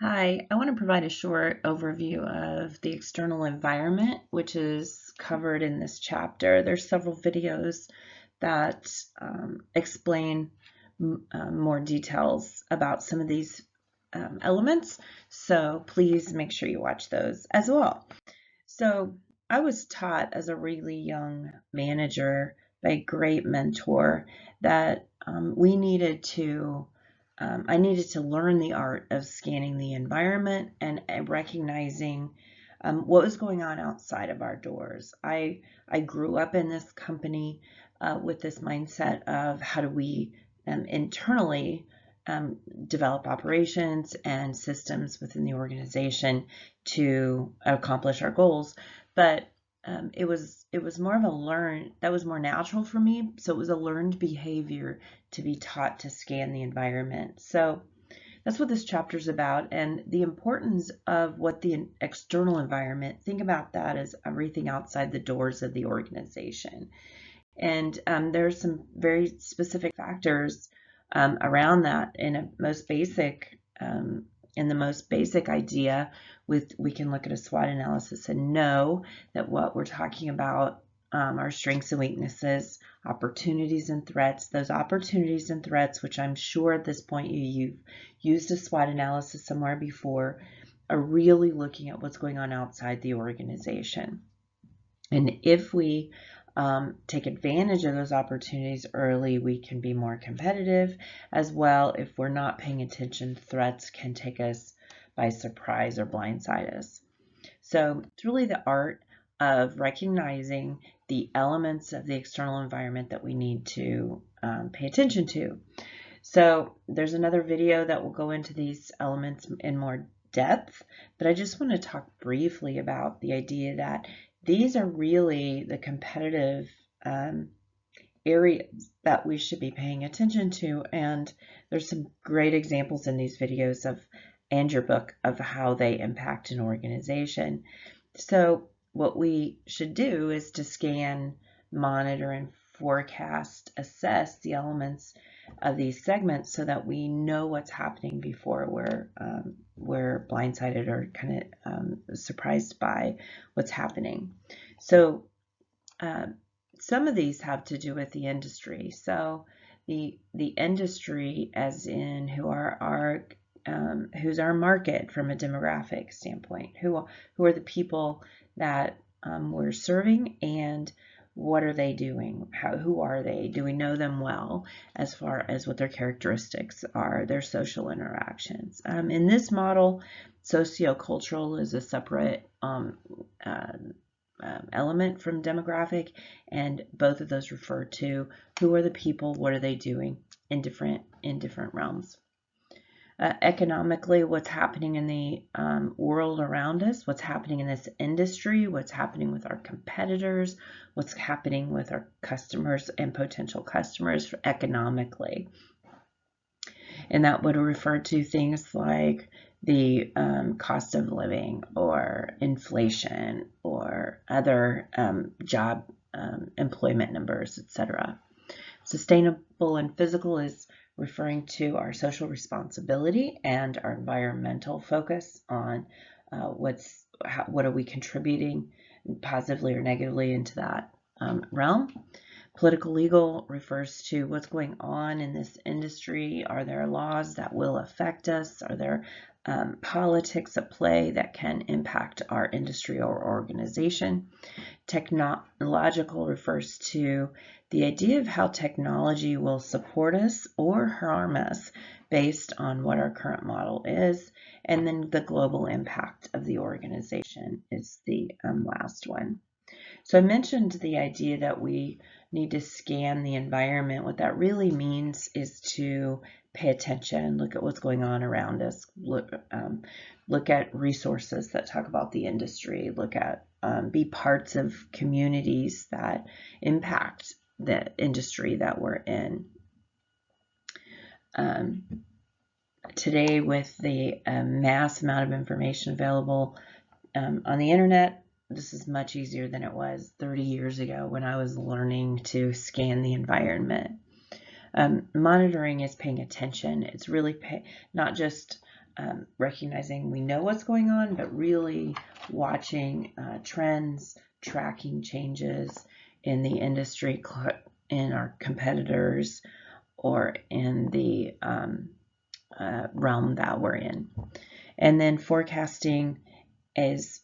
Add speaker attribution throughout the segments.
Speaker 1: Hi, I want to provide a short overview of the external environment, which is covered in this chapter. There's several videos that explain more details about some of these elements, so please make sure you watch those as well. So I was taught as a really young manager by a great mentor that we needed to I needed to learn the art of scanning the environment and recognizing what was going on outside of our doors. I grew up in this company with this mindset of how do we internally develop operations and systems within the organization to accomplish our goals. But it was more of that was more natural for me. So it was a learned behavior to be taught to scan the environment. So that's what this chapter is about, and the importance of what the external environment, think about that as everything outside the doors of the organization. And there are some very specific factors around that in the most basic idea. We can look at a SWOT analysis and know that what we're talking about are strengths and weaknesses, opportunities and threats. Those opportunities and threats, which I'm sure at this point you've used a SWOT analysis somewhere before, are really looking at what's going on outside the organization. And if we take advantage of those opportunities early, we can be more competitive as well. If we're not paying attention, threats can take us by surprise or blindside us. So it's really the art of recognizing the elements of the external environment that we need to pay attention to. So there's another video that will go into these elements in more depth, but I just want to talk briefly about the idea that these are really the competitive areas that we should be paying attention to, and there's some great examples in these videos and your book of how they impact an organization. So what we should do is to scan, monitor, and forecast, assess the elements of these segments so that we know what's happening before we're blindsided or kind of surprised by what's happening. So some of these have to do with the industry. So the industry, as in who's our market from a demographic standpoint, who are the people that we're serving, and what are they doing? Who are they? Do we know them well as far as what their characteristics are, their social interactions? In this model, sociocultural is a separate element from demographic, and both of those refer to who are the people, what are they doing in different realms. Economically, what's happening in the world around us, what's happening in this industry, what's happening with our competitors, what's happening with our customers and potential customers economically. And that would refer to things like the cost of living or inflation or other job employment numbers, etc. Sustainable and physical is referring to our social responsibility and our environmental focus on what are we contributing positively or negatively into that realm. Political legal refers to what's going on in this industry. Are there laws that will affect us? Are there politics at play that can impact our industry or organization? Technological refers to the idea of how technology will support us or harm us based on what our current model is. And then the global impact of the organization is the last one. So I mentioned the idea that we need to scan the environment. What that really means is to pay attention, look at what's going on around us, look at resources that talk about the industry, look at be parts of communities that impact the industry that we're in. Today, with the mass amount of information available on the internet, this is much easier than it was 30 years ago when I was learning to scan the environment. Monitoring is paying attention. It's really not just recognizing we know what's going on, but really watching trends, tracking changes in the industry, in our competitors, or in the realm that we're in. And then forecasting is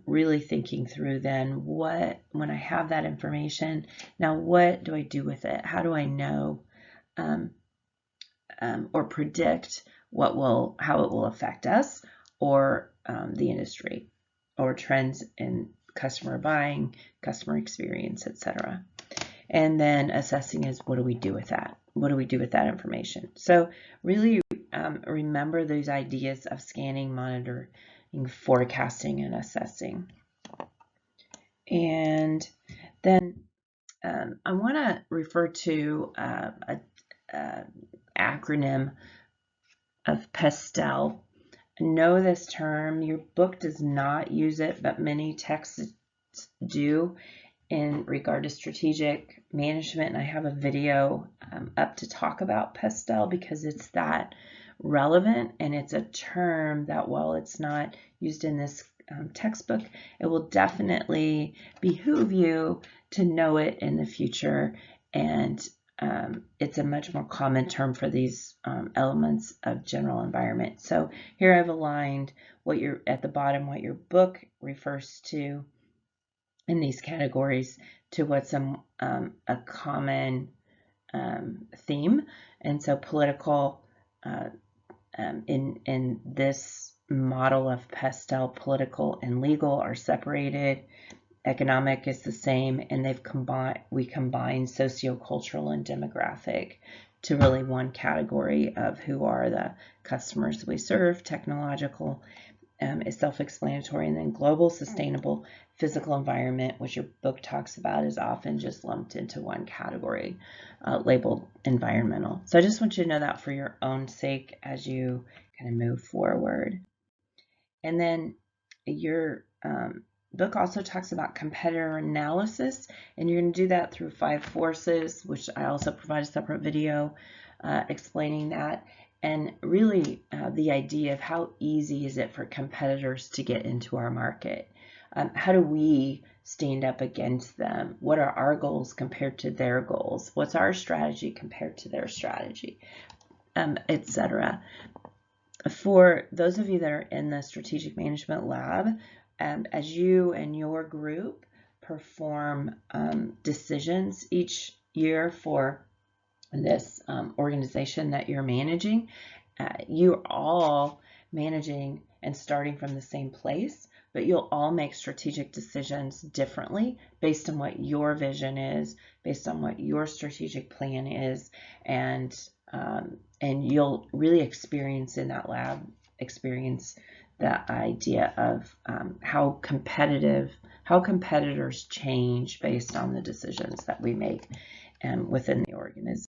Speaker 1: really thinking through then when I have that information, now what do I do with it? How do I know or predict how it will affect us or the industry, or trends in customer buying, customer experience, etc. And then assessing is, what do we do with that? What do we do with that information? So really remember those ideas of scanning, monitoring, forecasting, and assessing. And then I want to refer to an acronym of PESTEL. Know this term. Your book does not use it, but many texts do in regard to strategic management. And I have a video up to talk about PESTEL because it's that relevant, and it's a term that, while it's not used in this textbook, it will definitely behoove you to know it in the future. And it's a much more common term for these elements of general environment. So here I've aligned at the bottom what your book refers to in these categories to what's a common theme. And so political, in this model of PESTEL, political and legal are separated. Economic is the same, and we combine sociocultural and demographic to really one category of who are the customers we serve. Technological is self-explanatory, and then global, sustainable, physical environment, which your book talks about, is often just lumped into one category, labeled environmental. So I just want you to know that for your own sake as you kind of move forward. And then your book also talks about competitor analysis, and you're going to do that through 5 forces, which I also provide a separate video explaining that. And really the idea of how easy is it for competitors to get into our market? How do we stand up against them? What are our goals compared to their goals? What's our strategy compared to their strategy, etc. For those of you that are in the Strategic Management Lab, as you and your group perform decisions each year for this organization that you're managing, you're all managing and starting from the same place, but you'll all make strategic decisions differently based on what your vision is, based on what your strategic plan is, and you'll really experience in that lab the idea of how competitors change based on the decisions that we make within the organization.